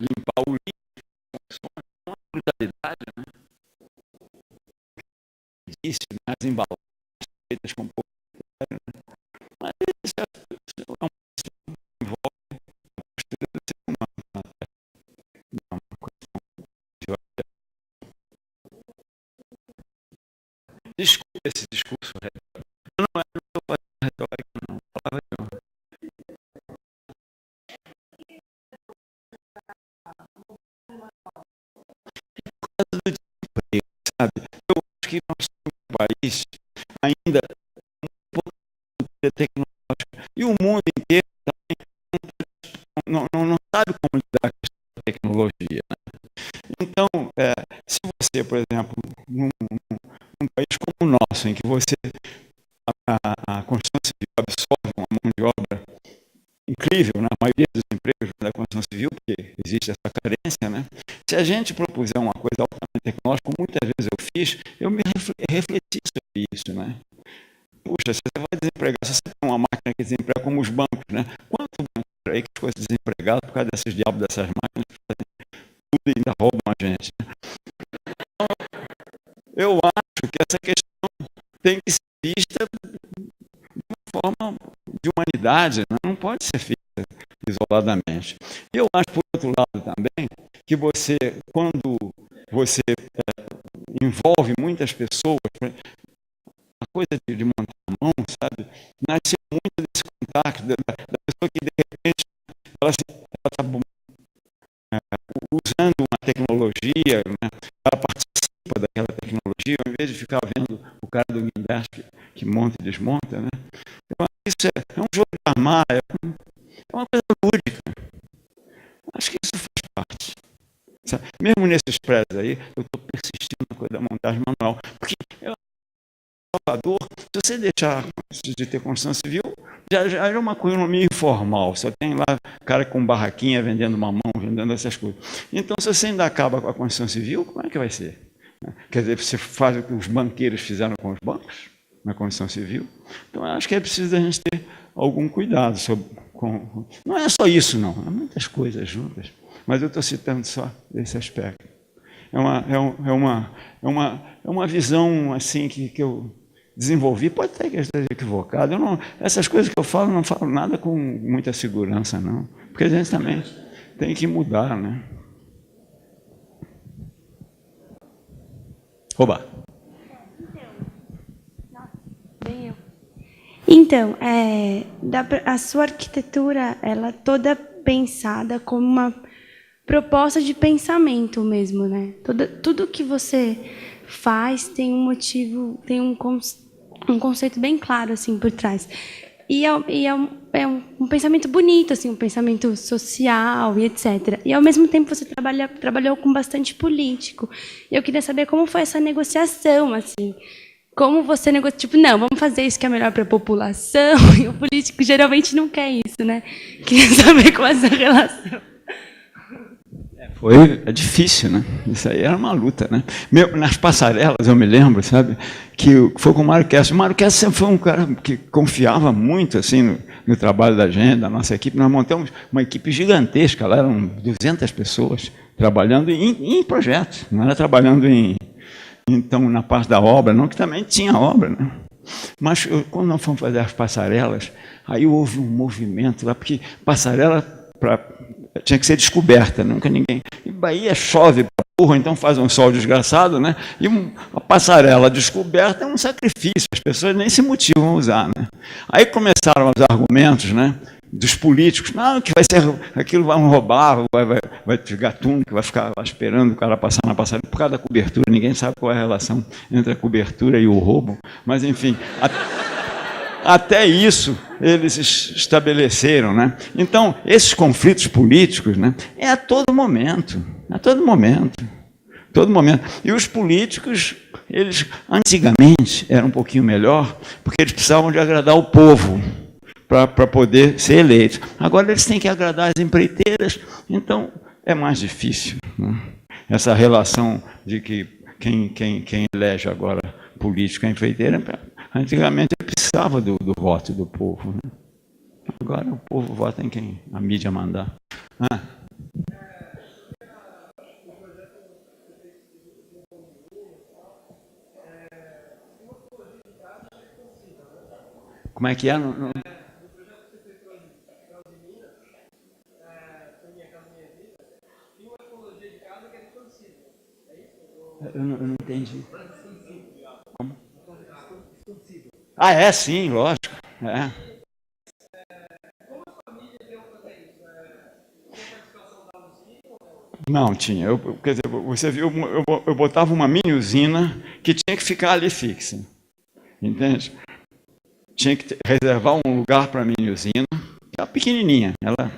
S1: limpar o lixo, uma brutalidade, né? Disse, as embalagens feitas com pouco, né? Mas isso é uma questão que envolve a postura do ser humano, né? Não é uma questão de... Desculpe esse discurso retórico. Eu não estou fazendo retórica, não. Palavra de honra. Por causa do desemprego, sabe? Eu acho que nós temos um país ainda um pouco de tecnológico e o mundo inteiro também não sabe como lidar com essa tecnologia, né? Então, se você, por exemplo, num país como o nosso, em que você a construção civil absorve uma mão de obra incrível, na maioria dos empregos da construção civil, porque existe essa carência, né? Se a gente propuser uma coisa altamente tecnológica, como muitas vezes eu fiz, eu me refleti sobre isso, né? Puxa, se você vai desempregar, se você tem uma máquina que desemprega como os bancos, né? Quanto banco aí que ficou desempregado por causa desses diabos dessas máquinas, tudo ainda roubam a gente, né? Então, eu acho que essa questão tem que ser vista de uma forma de humanidade, né? Não pode ser feita isoladamente. Eu acho, por outro lado, também, que você, quando você envolve muitas pessoas, a coisa de montar a mão, sabe, nasceu muito desse contato, da pessoa que, de repente, ela está usando uma tecnologia, né, ela participa daquela tecnologia, ao invés de ficar vendo o cara do guindaste que monta e desmonta, né? Então, isso é um jogo de armar, é uma coisa lúdica. Acho que isso faz parte. Sabe? Mesmo nesses prédios aí, eu estou persistindo na coisa da montagem manual. Porque Salvador, se você deixar de ter construção civil, já é uma economia informal. Só tem lá cara com barraquinha vendendo mamão, vendendo essas coisas. Então, se você ainda acaba com a construção civil, como é que vai ser? Quer dizer, você faz o que os banqueiros fizeram com os bancos, na construção civil. Então, acho que é preciso a gente ter algum cuidado. Não é só isso, não. Há muitas coisas juntas. Mas eu estou citando só esse aspecto. É uma visão assim que eu desenvolvi. Pode ser que eu esteja equivocado. Essas coisas que eu falo, não falo nada com muita segurança, não. Porque a gente também tem que mudar, né? Oba!
S2: Então, a sua arquitetura, ela é toda pensada como uma proposta de pensamento mesmo, né? Tudo que você faz tem um motivo, tem um conceito bem claro assim por trás. um pensamento bonito, assim, um pensamento social e etc. E, ao mesmo tempo, você trabalhou com bastante político. E eu queria saber como foi essa negociação, assim. Como você negocia, tipo, não, vamos fazer isso que é melhor para a população, e o político geralmente não quer isso, né? Queria saber como é essa relação.
S1: É difícil, né? Isso aí era uma luta, né? Nas passarelas, eu me lembro, sabe, que foi com o Mário Kessler. O Mário Kessler sempre foi um cara que confiava muito assim, no trabalho da gente, da nossa equipe. Nós montamos uma equipe gigantesca, lá eram 200 pessoas trabalhando em projetos, não era trabalhando então, na parte da obra, não, que também tinha obra, né? Mas quando nós fomos fazer as passarelas, aí houve um movimento lá, porque passarela tinha que ser descoberta, nunca ninguém. E Bahia chove para porra, então faz um sol desgraçado, né? E a passarela descoberta é um sacrifício, as pessoas nem se motivam a usar, né? Aí começaram os argumentos, né, dos políticos, não, que vai ser aquilo, vão roubar, vai ter gatuno que vai ficar lá esperando o cara passar na passarela por causa da cobertura. Ninguém sabe qual é a relação entre a cobertura e o roubo, mas enfim. Até isso eles estabeleceram, né? Então, esses conflitos políticos, né, é a todo momento, a todo momento, todo momento. E os políticos, eles antigamente eram um pouquinho melhor, porque eles precisavam de agradar o povo para poder ser eleitos. Agora eles têm que agradar as empreiteiras, então é mais difícil, né? Essa relação de que quem elege agora político é empreiteira. Antigamente ele precisava do voto do povo, né? Agora o povo vota em quem a mídia mandar. Como é que é? Eu não entendi. Como? É sim, lógico. É. Não tinha. Quer dizer, você viu, eu botava uma mini usina que tinha que ficar ali fixa. Entende? Tinha que reservar um lugar para a mini usina, que era pequenininha. Ela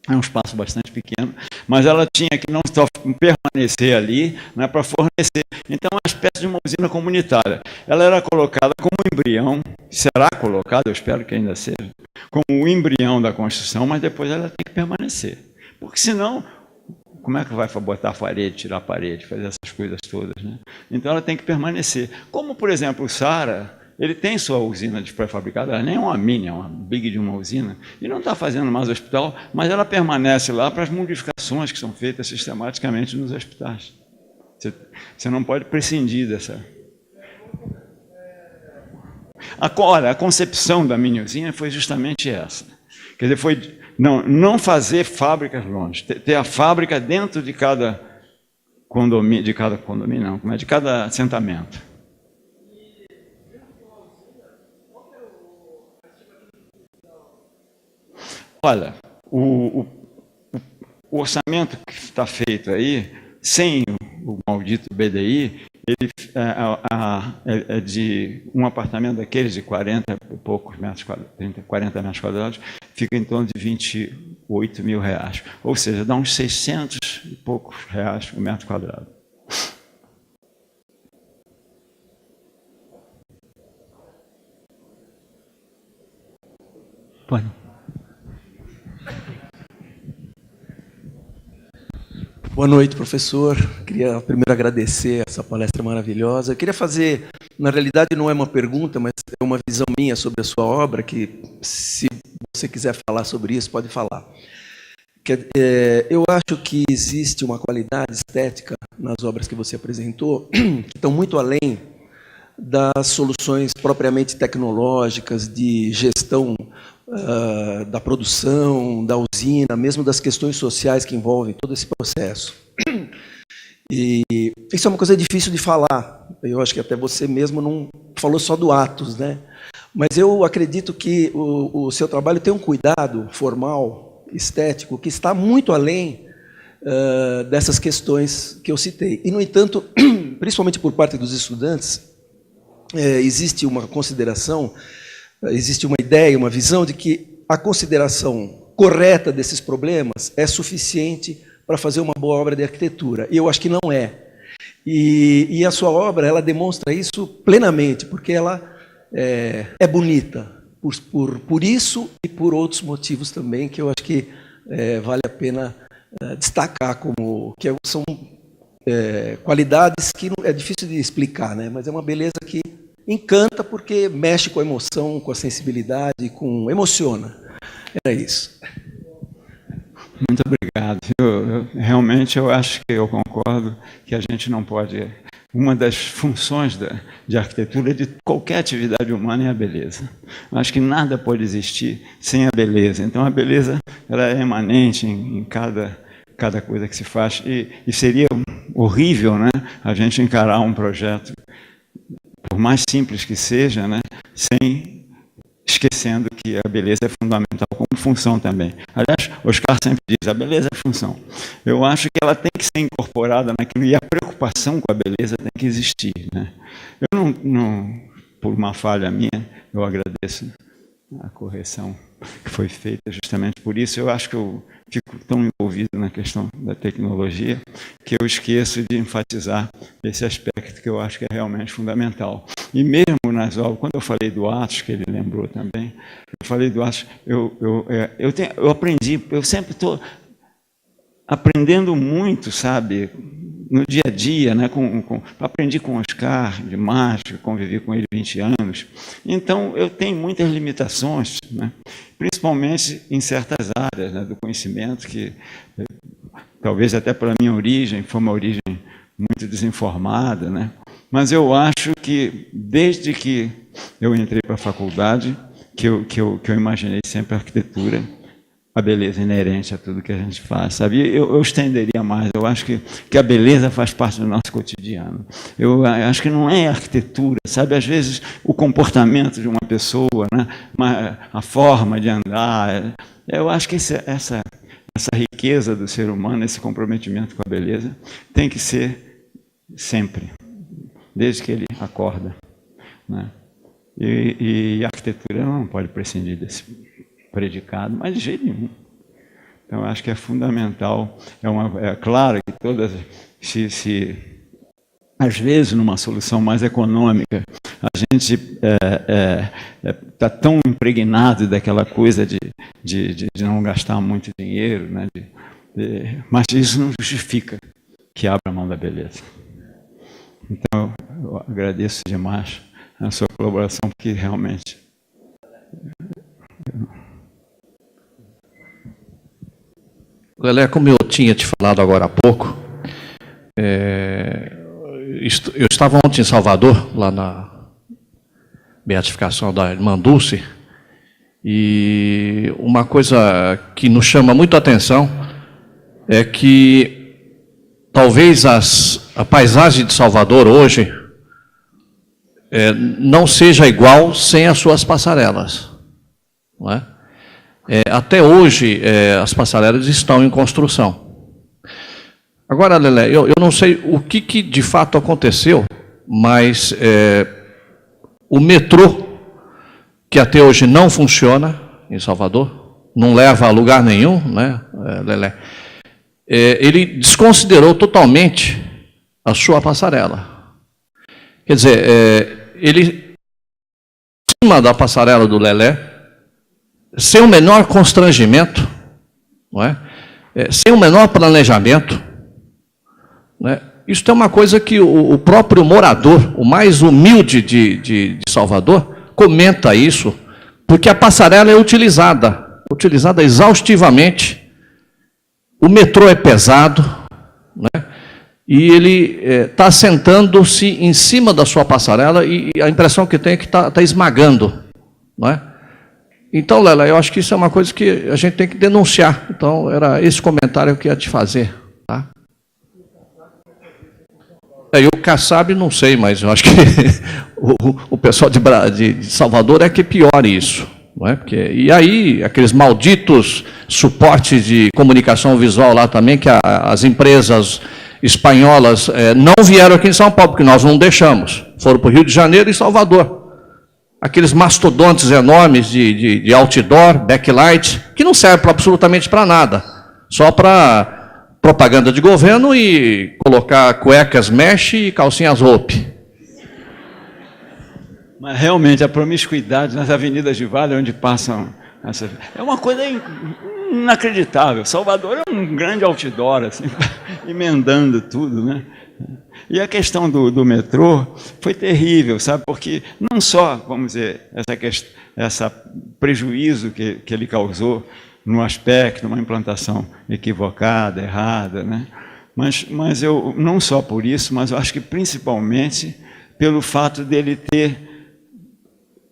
S1: é um espaço bastante pequeno, mas ela tinha que não só permanecer ali, né, para fornecer. Então, é uma espécie de uma usina comunitária. Ela era colocada como embrião, será colocada, eu espero que ainda seja, como o embrião da construção, mas depois ela tem que permanecer. Porque senão, como é que vai botar a parede, tirar a parede, fazer essas coisas todas, né? Então, ela tem que permanecer. Como, por exemplo, o Saara, ele tem sua usina de pré-fabricado, ela nem é uma mini, é uma big de uma usina, e não está fazendo mais hospital, mas ela permanece lá para as modificações que são feitas sistematicamente nos hospitais. Você não pode prescindir dessa. Olha, a concepção da mini usina foi justamente essa. Quer dizer, foi não fazer fábricas longe, ter a fábrica dentro de cada condomínio, de cada assentamento. Olha, o orçamento que está feito aí, sem o maldito BDI, ele é de um apartamento daqueles de 40 e poucos metros quadrados, 40 metros quadrados, fica em torno de R$28 mil. Ou seja, dá uns 600 e poucos reais por metro quadrado. Pode.
S3: Boa noite, professor. Queria primeiro agradecer essa palestra maravilhosa. Eu queria fazer, na realidade não é uma pergunta, mas é uma visão minha sobre a sua obra, que se você quiser falar sobre isso, pode falar. Eu acho que existe uma qualidade estética nas obras que você apresentou, que estão muito além das soluções propriamente tecnológicas, de gestão da produção, da usina, mesmo das questões sociais que envolvem todo esse processo. E isso é uma coisa difícil de falar. Eu acho que até você mesmo não falou só do Atos, né? Mas eu acredito que o seu trabalho tem um cuidado formal, estético, que está muito além dessas questões que eu citei. E, no entanto, principalmente por parte dos estudantes, existe uma consideração existe uma ideia, uma visão de que a consideração correta desses problemas é suficiente para fazer uma boa obra de arquitetura. E eu acho que não é. E a sua obra, ela demonstra isso plenamente, porque ela é bonita, por isso e por outros motivos também, que eu acho que vale a pena destacar, como que são qualidades que é difícil de explicar, né? Mas é uma beleza que encanta porque mexe com a emoção, com a sensibilidade, emociona. Era isso.
S1: Muito obrigado. Realmente eu acho que eu concordo que a gente não pode... Uma das funções de arquitetura, de qualquer atividade humana, é a beleza. Eu acho que nada pode existir sem a beleza. Então a beleza ela é emanente em cada coisa que se faz. E seria horrível, né, a gente encarar um projeto, por mais simples que seja, né, esquecendo que a beleza é fundamental como função também. Aliás, Oscar sempre diz, a beleza é função. Eu acho que ela tem que ser incorporada naquilo, e a preocupação com a beleza tem que existir, né? Eu não, por uma falha minha, eu agradeço a correção que foi feita justamente por isso. Eu acho que eu fico tão envolvido na questão da tecnologia que eu esqueço de enfatizar esse aspecto que eu acho que é realmente fundamental. E mesmo nas obras, quando eu falei do Atos, que ele lembrou também, eu falei do Atos, eu aprendi, eu sempre estou aprendendo muito, sabe, no dia a dia, né? Aprendi com o Oscar demais, convivi com ele 20 anos, então eu tenho muitas limitações, né? Principalmente em certas áreas, né, do conhecimento, que talvez até pela minha origem, foi uma origem muito desinformada, né? Mas eu acho que, desde que eu entrei para a faculdade, que eu imaginei sempre a arquitetura, a beleza inerente a tudo que a gente faz, sabe? Eu estenderia mais, eu acho que a beleza faz parte do nosso cotidiano. Eu acho que não é arquitetura, sabe? Às vezes o comportamento de uma pessoa, né? A forma de andar, eu acho que essa riqueza do ser humano, esse comprometimento com a beleza, tem que ser sempre, desde que ele acorda, né? E a arquitetura não pode prescindir desse predicado, mas de jeito nenhum. Então, eu acho que é fundamental. É claro que todas, às vezes, numa solução mais econômica, a gente está tão impregnado daquela coisa de não gastar muito dinheiro, né? Mas isso não justifica que abra a mão da beleza. Então, eu agradeço demais a sua colaboração, porque realmente...
S4: Lelé, como eu tinha te falado agora há pouco, eu estava ontem em Salvador, lá na beatificação da irmã Dulce, e uma coisa que nos chama muito a atenção é que talvez a paisagem de Salvador hoje não seja igual sem as suas passarelas, não é? Até hoje, as passarelas estão em construção. Agora, Lelé, eu não sei o que de fato aconteceu, mas o metrô, que até hoje não funciona em Salvador, não leva a lugar nenhum, né, Lelé? Ele desconsiderou totalmente a sua passarela. Quer dizer, ele, em cima da passarela do Lelé, sem o menor constrangimento, não é? Sem o menor planejamento, não é? Isso é uma coisa que o próprio morador, o mais humilde de Salvador, comenta isso, porque a passarela é utilizada exaustivamente, o metrô é pesado, né? E ele está sentando-se em cima da sua passarela e a impressão que tem é que está esmagando, não é? Então, Lela, eu acho que isso é uma coisa que a gente tem que denunciar. Então, era esse comentário que eu ia te fazer. Tá? E o Kassab, não sei, mas eu acho que o pessoal de Salvador é que piora isso. Não é? E aí, aqueles malditos suportes de comunicação visual lá também, que as empresas espanholas não vieram aqui em São Paulo, porque nós não deixamos. Foram para o Rio de Janeiro e Salvador. aqueles mastodontes enormes de outdoor, backlight, que não servem absolutamente para nada, só para propaganda de governo e colocar cuecas mesh e calcinhas rope.
S1: Mas realmente a promiscuidade nas avenidas de Vale, onde passam é uma coisa inacreditável. Salvador é um grande outdoor, assim, emendando tudo, né? E a questão do metrô foi terrível, sabe? Porque não só, vamos dizer, essa prejuízo que ele causou no aspecto, numa implantação equivocada, errada, né? Mas eu, não só por isso, mas eu acho que principalmente pelo fato dele ter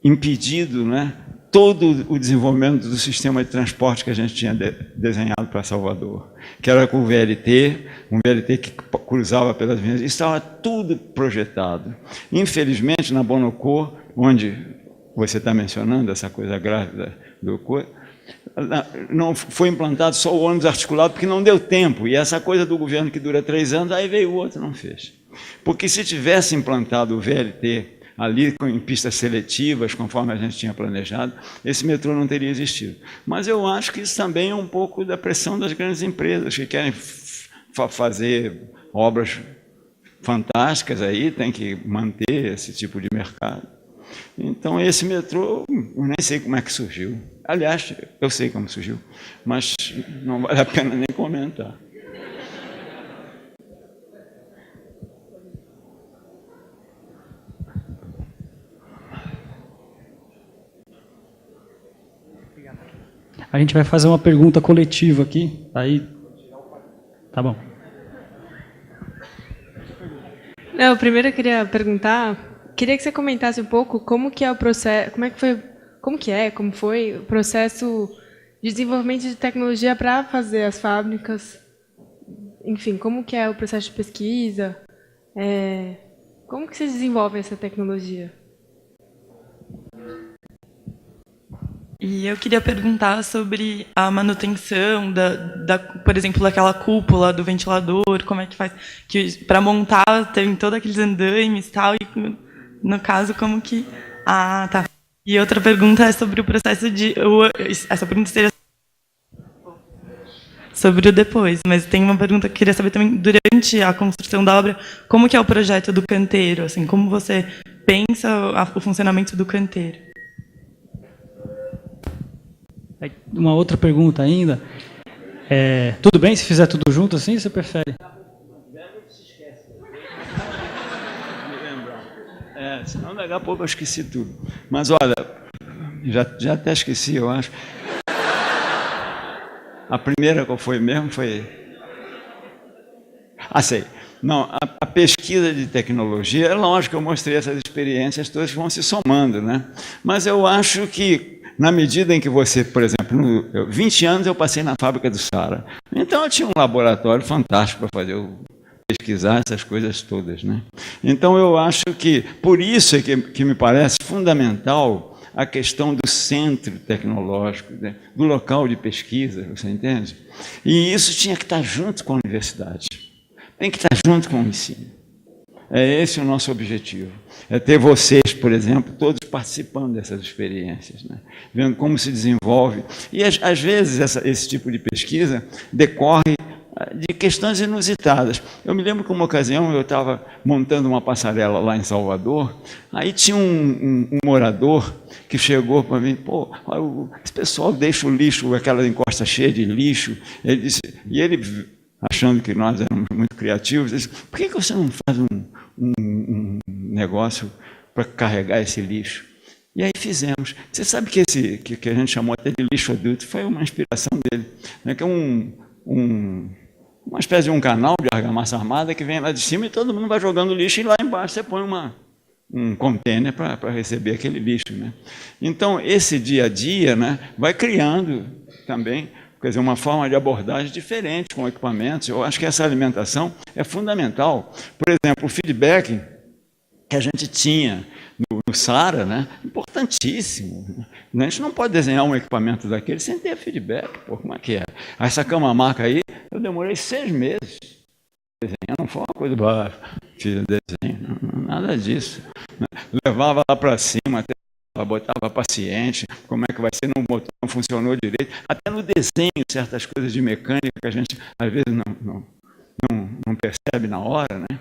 S1: impedido, né, todo o desenvolvimento do sistema de transporte que a gente tinha desenhado para Salvador, que era com o VLT, um VLT que cruzava pelas avenidas, estava tudo projetado. Infelizmente, na Bonocô, onde você está mencionando essa coisa grave do coisa, não foi implantado só o ônibus articulado, porque não deu tempo, e essa coisa do governo que dura 3 anos, aí veio o outro, não fez. Porque se tivesse implantado o VLT ali em pistas seletivas, conforme a gente tinha planejado, esse metrô não teria existido. Mas eu acho que isso também é um pouco da pressão das grandes empresas, que querem fazer obras fantásticas aí, tem que manter esse tipo de mercado. Então, esse metrô, eu nem sei como é que surgiu. Aliás, eu sei como surgiu, mas não vale a pena nem comentar.
S5: A gente vai fazer uma pergunta coletiva aqui, aí tá bom.
S6: Não, primeiro eu queria perguntar, queria que você comentasse um pouco como que é o processo, como foi o processo de desenvolvimento de tecnologia para fazer as fábricas, enfim, como que é o processo de pesquisa, como que vocês desenvolvem essa tecnologia?
S7: E eu queria perguntar sobre a manutenção, por exemplo, daquela cúpula do ventilador, como é que faz, que para montar tem todos aqueles andaimes e tal, e no caso, como que... Ah, tá. E outra pergunta é sobre o processo de... Essa pergunta seria sobre o depois, mas tem uma pergunta que eu queria saber também, durante a construção da obra, como que é o projeto do canteiro, assim, como você pensa o funcionamento do canteiro?
S5: Uma outra pergunta ainda. Tudo bem se fizer tudo junto assim, você prefere?
S1: Senão daqui a pouco eu esqueci tudo. Mas olha, já até esqueci, eu acho. A primeira qual foi mesmo foi... sei. Não, a pesquisa de tecnologia, é lógico que eu mostrei essas experiências, todas vão se somando, né? Mas eu acho que, na medida em que você, por exemplo, 20 anos eu passei na fábrica do Sara, então eu tinha um laboratório fantástico para fazer, pesquisar essas coisas todas, né? Então eu acho que, por isso é que me parece fundamental a questão do centro tecnológico, né? Do local de pesquisa, você entende? E isso tinha que estar junto com a universidade. Tem que estar junto com o ensino. É esse o nosso objetivo. É ter vocês, por exemplo, todos participando dessas experiências, né? Vendo como se desenvolve. E, às vezes, esse tipo de pesquisa decorre de questões inusitadas. Eu me lembro que uma ocasião eu estava montando uma passarela lá em Salvador, aí tinha um morador que chegou para mim, esse pessoal deixa o lixo, aquela encosta cheia de lixo. Ele disse, e ele... achando que nós éramos muito criativos, disse, por que você não faz um negócio para carregar esse lixo? E aí fizemos. Você sabe que que a gente chamou até de lixo adulto, foi uma inspiração dele, né? Que é uma espécie de um canal de argamassa armada que vem lá de cima e todo mundo vai jogando lixo e lá embaixo você põe um container para receber aquele lixo, né? Então, esse dia a dia, né, vai criando também, quer dizer, uma forma de abordagem diferente com equipamentos. Eu acho que essa alimentação é fundamental. Por exemplo, o feedback que a gente tinha no Sara, né, importantíssimo. A gente não pode desenhar um equipamento daquele sem ter feedback. Como é que é? Essa cama-maca aí, eu demorei 6 meses desenhando, não foi uma coisa fiz o desenho, nada disso. Levava lá para cima, até botava paciente, como é que vai ser, no motor não funcionou direito, até no desenho, certas coisas de mecânica que a gente, às vezes, não percebe na hora, né?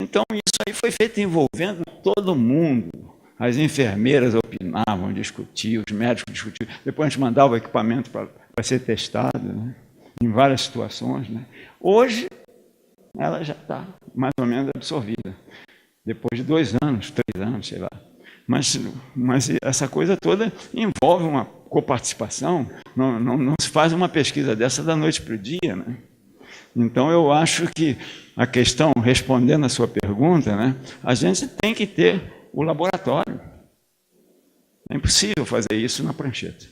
S1: Então, isso aí foi feito envolvendo todo mundo. As enfermeiras opinavam, discutiam, os médicos discutiam. Depois a gente mandava o equipamento para ser testado, né? Em várias situações, né? Hoje, ela já está mais ou menos absorvida. Depois de 2 anos, 3 anos, sei lá. Mas essa coisa toda envolve uma coparticipação. Não se faz uma pesquisa dessa da noite para o dia, né? Então, eu acho que a questão, respondendo a sua pergunta, né, a gente tem que ter o laboratório. É impossível fazer isso na prancheta.